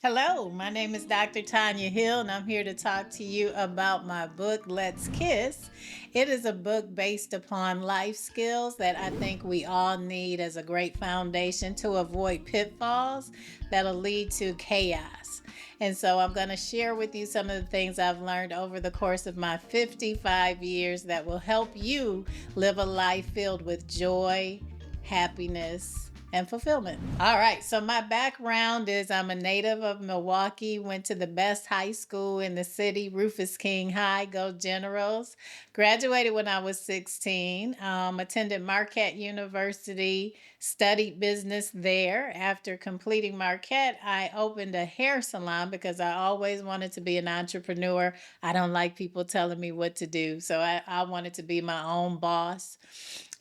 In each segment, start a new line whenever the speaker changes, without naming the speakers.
Hello, my name is Dr. Tanya Hill, and I'm here to talk to you about my book, Let's Kiss. It is a book based upon life skills that I think we all need as a great foundation to avoid pitfalls that'll lead to chaos. And so I'm going to share with you some of the things I've learned over the course of my 55 years that will help you live a life filled with joy, happiness, and fulfillment. All right, so my background is I'm a native of Milwaukee, went to the best high school in the city, Rufus King High, go Generals. Graduated when I was 16, attended Marquette University, studied business there. After completing Marquette, I opened a hair salon because I always wanted to be an entrepreneur. I don't like people telling me what to do, so I wanted to be my own boss.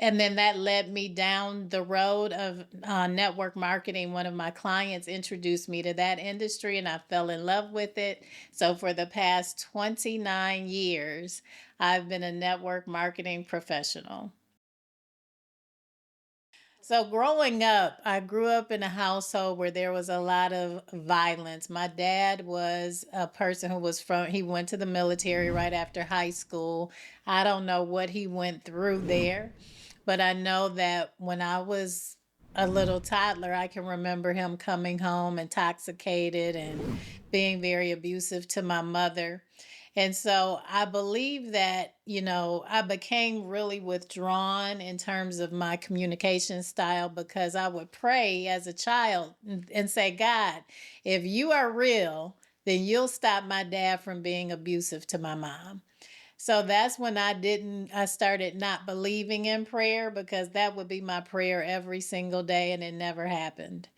And then that led me down the road of network marketing. One of my clients introduced me to that industry and I fell in love with it. So for the past 29 years, I've been a network marketing professional. So growing up, I grew up in a household where there was a lot of violence. My dad was a person who was he went to the military right after high school. I don't know what he went through there, but I know that when I was a little toddler, I can remember him coming home intoxicated and being very abusive to my mother. And so I believe that, I became really withdrawn in terms of my communication style because I would pray as a child and say, God, if you are real, then you'll stop my dad from being abusive to my mom. So that's when I started not believing in prayer because that would be my prayer every single day and it never happened.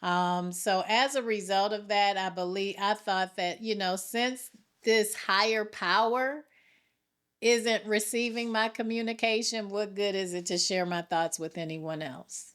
So as a result of that, I thought that, since this higher power isn't receiving my communication, what good is it to share my thoughts with anyone else?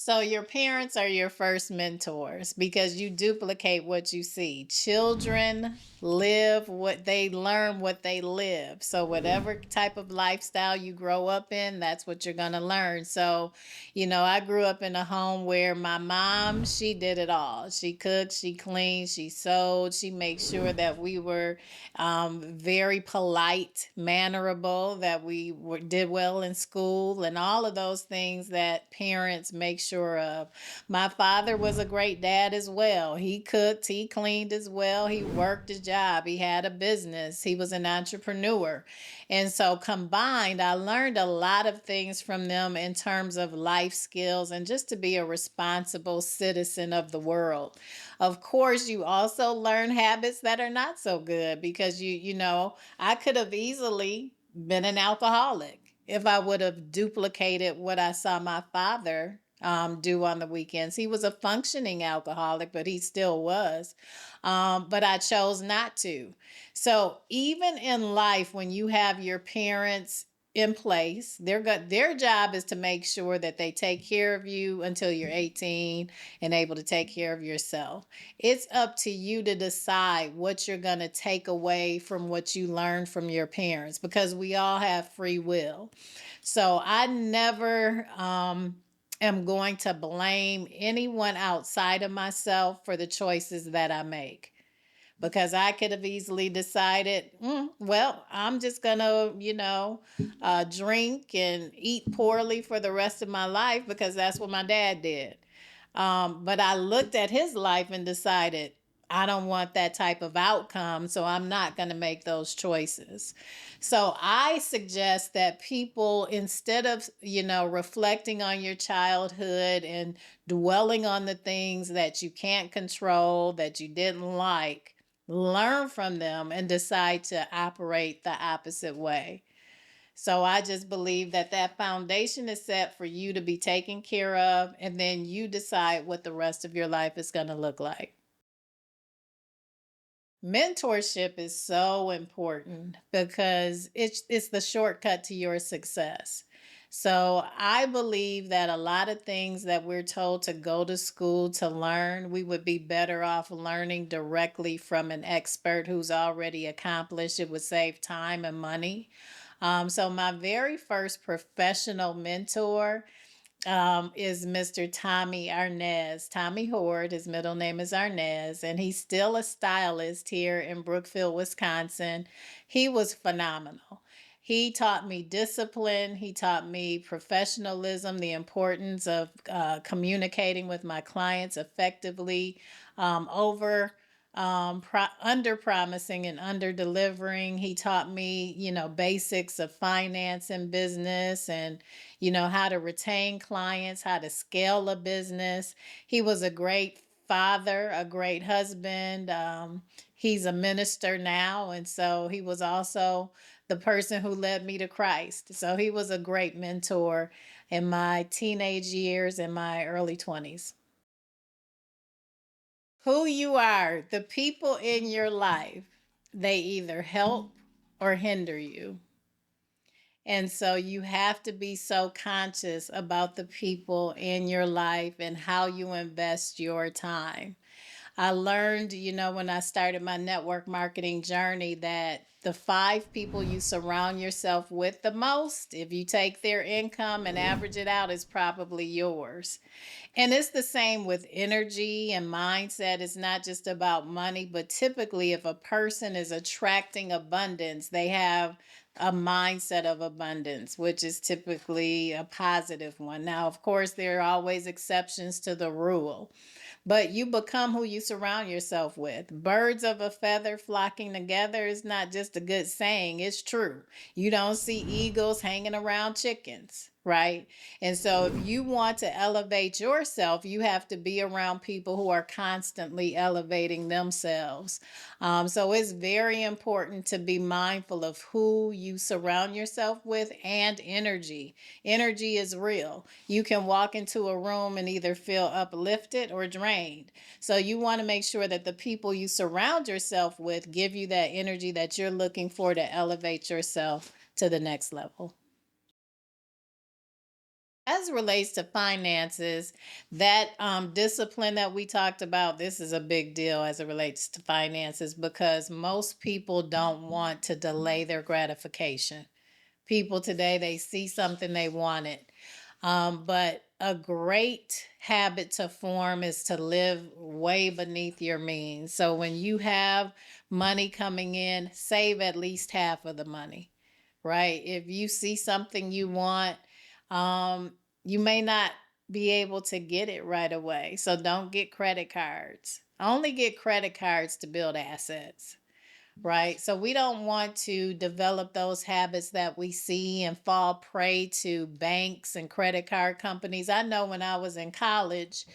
So, your parents are your first mentors because you duplicate what you see. Children live what they learn, what they live. So, whatever type of lifestyle you grow up in, that's what you're going to learn. So, I grew up in a home where my mom, she did it all. She cooked, she cleaned, she sewed, she made sure that we were very polite, mannerable, that did well in school, and all of those things that parents make sure of. My father was a great dad as well. He cooked, he cleaned as well, he worked a job, he had a business, he was an entrepreneur. And so combined, I learned a lot of things from them in terms of life skills and just to be a responsible citizen of the world. Of course, you also learn habits that are not so good because I could have easily been an alcoholic if I would have duplicated what I saw my father do on the weekends. He was a functioning alcoholic, but he still was. But I chose not to. So even in life, when you have your parents in place, their job is to make sure that they take care of you until you're 18 and able to take care of yourself. It's up to you to decide what you're going to take away from what you learned from your parents because we all have free will. So I never am going to blame anyone outside of myself for the choices that I make because I could have easily decided, well, I'm just going to, drink and eat poorly for the rest of my life because that's what my dad did. But I looked at his life and decided, I don't want that type of outcome, so I'm not going to make those choices. So I suggest that people, instead of, reflecting on your childhood and dwelling on the things that you can't control, that you didn't like, learn from them and decide to operate the opposite way. So I just believe that that foundation is set for you to be taken care of, and then you decide what the rest of your life is going to look like. Mentorship is so important because it's the shortcut to your success. So I believe that a lot of things that we're told to go to school to learn, we would be better off learning directly from an expert who's already accomplished. It would save time and money. So my very first professional mentor, is Mr. Tommy Arnez. Tommy Horde, his middle name is Arnez, and he's still a stylist here in Brookfield, Wisconsin. He was phenomenal. He taught me discipline. He taught me professionalism, the importance of communicating with my clients effectively, over under promising and under delivering. He taught me, basics of finance and business, and how to retain clients, how to scale a business. He was a great father, a great husband. He's a minister now. And so he was also the person who led me to Christ. So he was a great mentor in my teenage years and my early 20s. Who you are, the people in your life, they either help or hinder you. And so you have to be so conscious about the people in your life and how you invest your time. I learned, when I started my network marketing journey, that the 5 people you surround yourself with the most, if you take their income and average it out, is probably yours. And it's the same with energy and mindset. It's not just about money, but typically, if a person is attracting abundance, they have a mindset of abundance, which is typically a positive one. Now, of course, there are always exceptions to the rule, but you become who you surround yourself with. Birds of a feather flocking together is not just a good saying, it's true. You don't see eagles hanging around chickens, right? And so if you want to elevate yourself, you have to be around people who are constantly elevating themselves. So it's very important to be mindful of who you surround yourself with, and energy. Energy is real. You can walk into a room and either feel uplifted or drained. So you want to make sure that the people you surround yourself with give you that energy that you're looking for to elevate yourself to the next level. As it relates to finances, that discipline that we talked about, this is a big deal as it relates to finances, because most people don't want to delay their gratification. People today, they see something, they want it. But a great habit to form is to live way beneath your means. So when you have money coming in, save at least half of the money, right? If you see something you want, um, you may not be able to get it right away. So don't get credit cards. Only get credit cards to build assets, right? So we don't want to develop those habits that we see and fall prey to banks and credit card companies. I know when I was in college,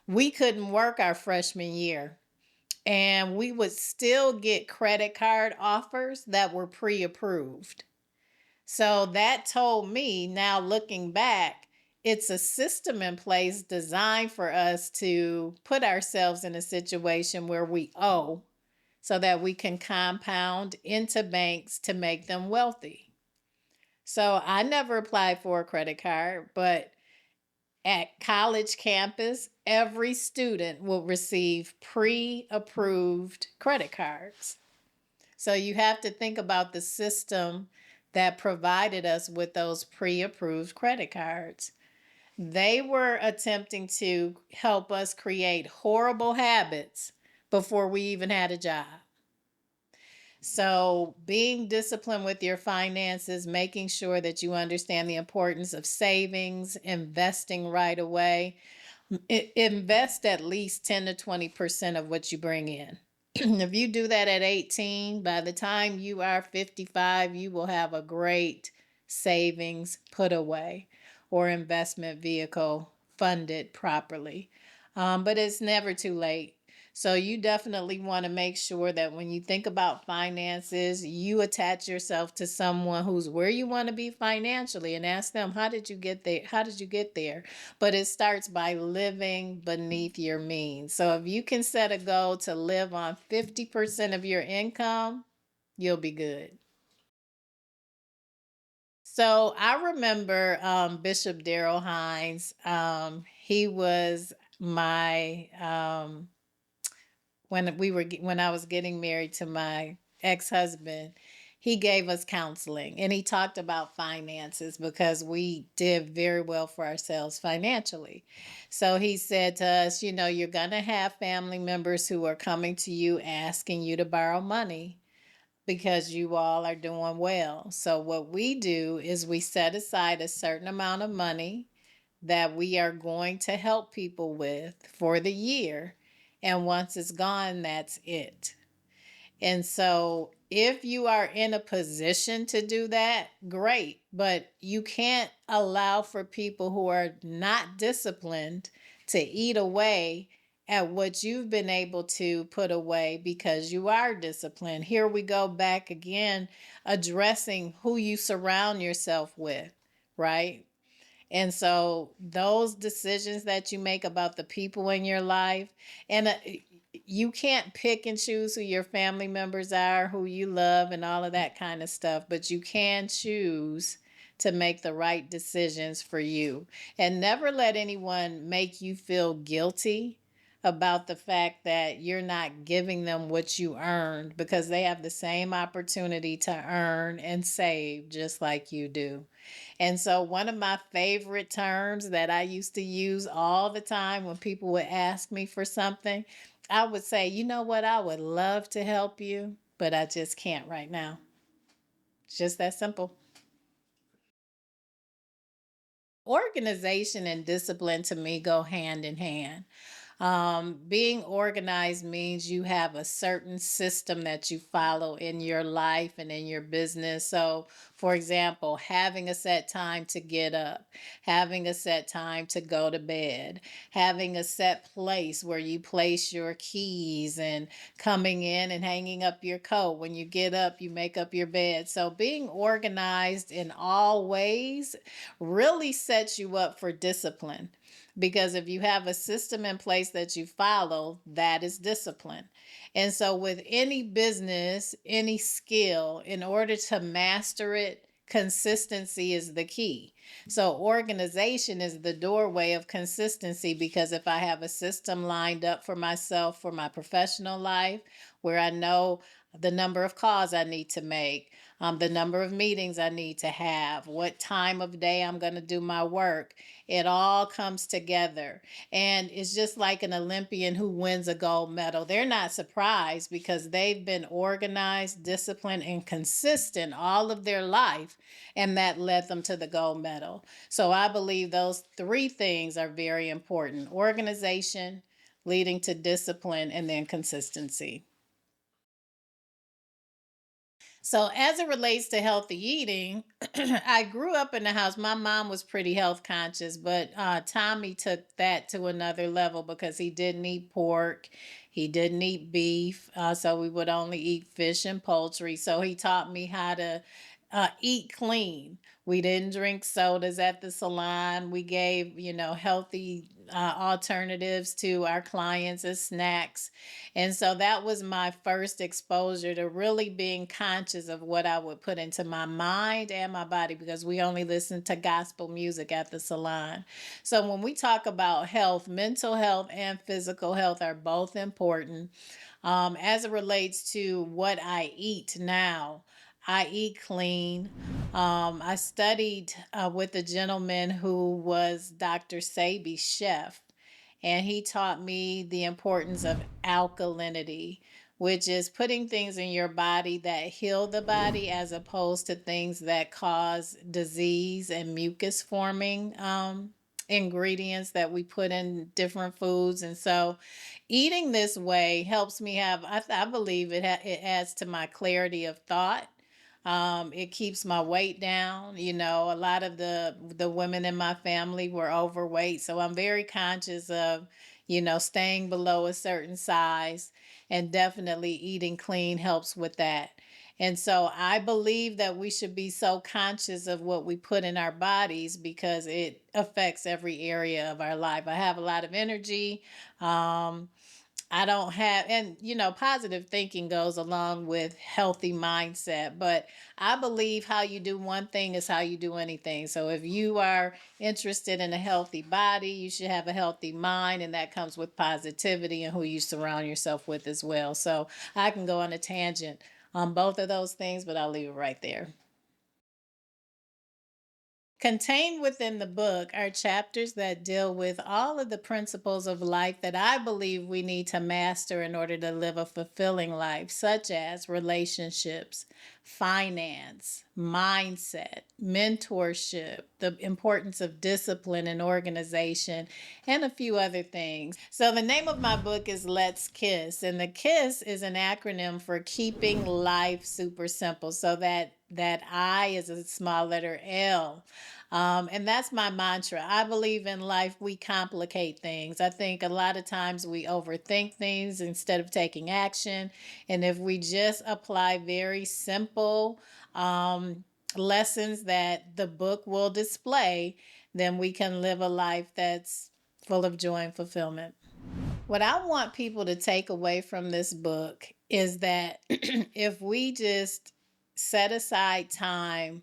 we couldn't work our freshman year, and we would still get credit card offers that were pre-approved. So that told me, now looking back, it's a system in place designed for us to put ourselves in a situation where we owe, so that we can compound into banks to make them wealthy. So I never applied for a credit card, but at college campus, every student will receive pre-approved credit cards. So you have to think about the system that provided us with those pre-approved credit cards. They were attempting to help us create horrible habits before we even had a job. So, being disciplined with your finances, making sure that you understand the importance of savings, investing right away. Invest at least 10 to 20% of what you bring in. If you do that at 18, by the time you are 55, you will have a great savings put away or investment vehicle funded properly. But it's never too late. So you definitely want to make sure that when you think about finances, you attach yourself to someone who's where you want to be financially, and ask them, how did you get there? How did you get there? But it starts by living beneath your means. So if you can set a goal to live on 50% of your income, you'll be good. So I remember Bishop Darrell Hines. He was my when I was getting married to my ex-husband. he gave us counseling and he talked about finances because we did very well for ourselves financially. So he said to us, you know, you're going to have family members who are coming to you asking you to borrow money because you all are doing well. So what we do is we set aside a certain amount of money that we are going to help people with for the year. And once it's gone, that's it. And so, if you are in a position to do that, great. But you can't allow for people who are not disciplined to eat away at what you've been able to put away because you are disciplined. Here we go back again, addressing who you surround yourself with, right? And so those decisions that you make about the people in your life, and you can't pick and choose who your family members are, who you love, and all of that kind of stuff, but you can choose to make the right decisions for you. And never let anyone make you feel guilty about the fact that you're not giving them what you earned because they have the same opportunity to earn and save just like you do. And so, one of my favorite terms that I used to use all the time when people would ask me for something, I would say, you know what, I would love to help you, but I just can't right now. It's just that simple. Organization and discipline to me go hand in hand. Being organized means you have a certain system that you follow in your life and in your business. So, for example, having a set time to get up, having a set time to go to bed, having a set place where you place your keys, and coming in and hanging up your coat. When you get up, you make up your bed. So, being organized in all ways really sets you up for discipline. Because if you have a system in place that you follow, that is discipline. And so, with any business, any skill, in order to master it, consistency is the key. So, organization is the doorway of consistency because if I have a system lined up for myself for my professional life, where I know the number of calls I need to make, the number of meetings I need to have, what time of day I'm going to do my work. It all comes together. And it's just like an Olympian who wins a gold medal. They're not surprised because they've been organized, disciplined, and consistent all of their life. And that led them to the gold medal. So I believe those three things are very important: organization, leading to discipline, and then consistency. So, as it relates to healthy eating, I grew up in the house. My mom was pretty health conscious, but Tommy took that to another level because he didn't eat pork, he didn't eat beef, so we would only eat fish and poultry. So, he taught me how to eat clean. We didn't drink sodas at the salon. We gave, healthy alternatives to our clients as snacks. And so that was my first exposure to really being conscious of what I would put into my mind and my body because we only listened to gospel music at the salon. So when we talk about health, mental health and physical health are both important. As it relates to what I eat now, I eat clean. I studied with a gentleman who was Dr. Sabi's chef, and he taught me the importance of alkalinity, which is putting things in your body that heal the body as opposed to things that cause disease and mucus forming ingredients that we put in different foods. And so eating this way helps me have, I believe it adds to my clarity of thought. It keeps my weight down. A lot of the women in my family were overweight, so I'm very conscious of, staying below a certain size, and definitely eating clean helps with that. And so I believe that we should be so conscious of what we put in our bodies because it affects every area of our life. I have a lot of energy. Um, I don't have, and positive thinking goes along with healthy mindset. But I believe how you do one thing is how you do anything. So if you are interested in a healthy body, you should have a healthy mind, and that comes with positivity and who you surround yourself with as well. So I can go on a tangent on both of those things, but I'll leave it right there. Contained within the book are chapters that deal with all of the principles of life that I believe we need to master in order to live a fulfilling life, such as relationships, finance, mindset, mentorship, the importance of discipline and organization, and a few other things. So, the name of my book is Let's Kiss, and the KISS is an acronym for Keeping Life Super Simple. So, that I is a small letter L. And that's my mantra. I believe in life, we complicate things. I think a lot of times we overthink things instead of taking action. And if we just apply very simple lessons that the book will display, then we can live a life that's full of joy and fulfillment. What I want people to take away from this book is that if we just set aside time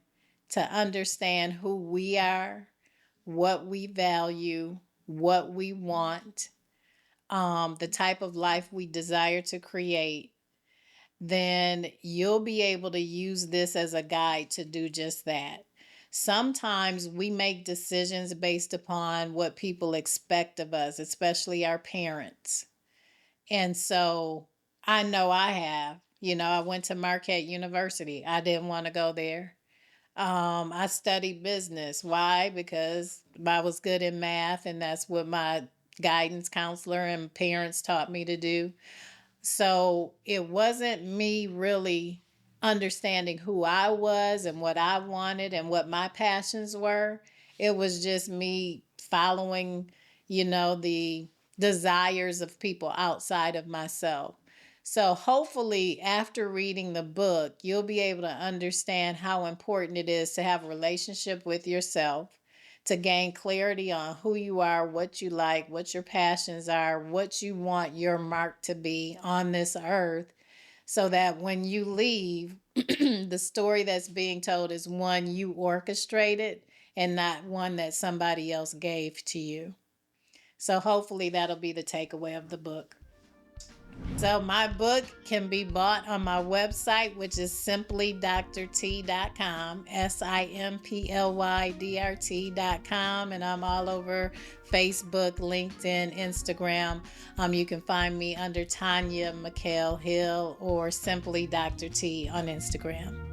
to understand who we are, what we value, what we want, the type of life we desire to create, then you'll be able to use this as a guide to do just that. Sometimes we make decisions based upon what people expect of us, especially our parents. And so I know I have. I went to Marquette University. I didn't want to go there. I studied business. Why? Because I was good in math, and that's what my guidance counselor and parents taught me to do. So it wasn't me really understanding who I was and what I wanted and what my passions were. It was just me following, the desires of people outside of myself. So hopefully, after reading the book, you'll be able to understand how important it is to have a relationship with yourself, to gain clarity on who you are, what you like, what your passions are, what you want your mark to be on this earth, so that when you leave, the story that's being told is one you orchestrated and not one that somebody else gave to you. So hopefully that'll be the takeaway of the book. So my book can be bought on my website, which is simplydrt.com, simplydrt.com, and I'm all over Facebook, LinkedIn, Instagram. You can find me under Tanya Hill or Simply Dr. T on Instagram.